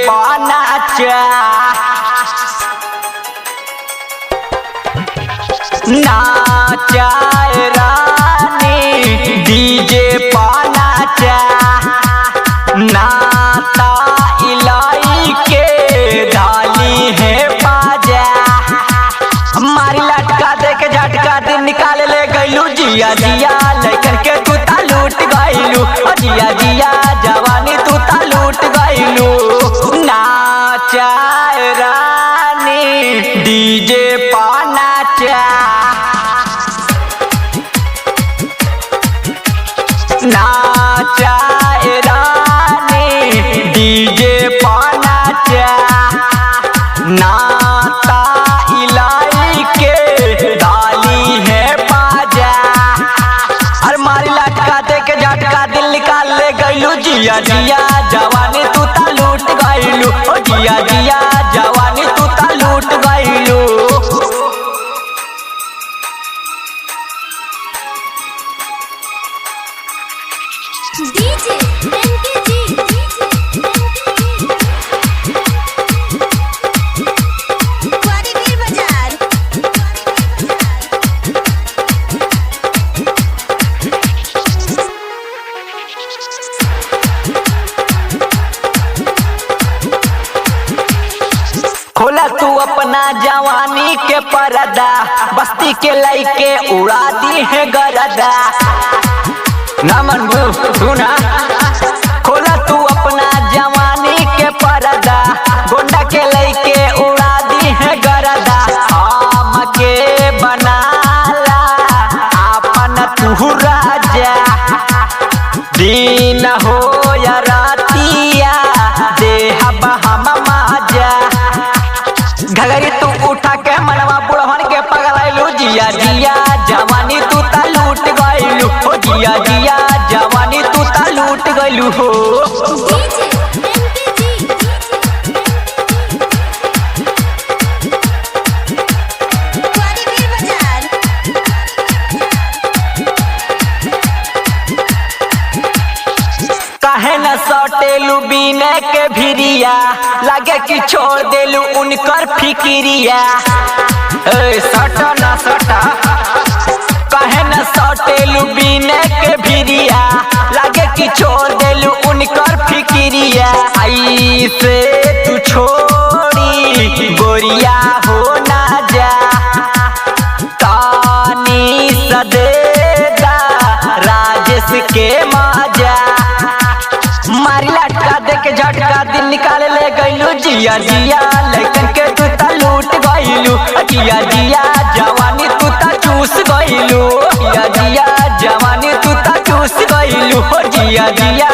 पानाचा नाचाए रानी डीजे पानाचा नाता इलाई के डाली है बाजा मारी लटका दे के झटका दिन निकाल ले गईलू जिया जिया लेकर के तू ता लूट गईलू जिया जिया जवानी तू ता लूट गईलू नाचाए रानी डीजे पानाचा नाचाए रानी डीजे पानाचा नाता इलाई के डाली है बाजा अरे मारी लटका दे के झटका दिल निकाल ले गईलू जिया जिया जवानी तू ता लूट गईलू जिया जिया जवानी तू ता लूट गईलू डीजे एनकेजी क्वालिटी बाजार खोला तू अपना जवानी के परदा बस्ती के लइके उड़ा दी है गरदा नमन सुना खोला तू अपना जवानी के परदा गोंडा के लइके उड़ा दी है गरदा हम के बनाला अपन तू राजा दिन हो या रातिया देह हम माजा घगरी तू उठा के मनवा बुढ़वन के पगलाइलू जिया जिया जवानी तू ता लूट गईलू जिया जिया जवानी तू ता लूट गईलू हो डीजे एनकेजी क्वालिटी बाजार काहे न सटेलू बीने के भिरिया लगे कि छोड़ देलू उनकर फिकिरिया सटा न सटा काहे न सटेलू बीने के भिरिया लगे कि छोड़ देलू उनकर फिकिरिया ऐसे तू छोड़ी गोरिया हो ना जा तानी सदेदा राजेश के माजा मारी लटका दे के झटका दिल निकाल ले गईलू जिया जिया लेकिन के तू ता लूट गईलू जिया जिया जवानी तू ता चूस गईलू जिया जिया जवानी तू ता चूस गईलू जिया जिया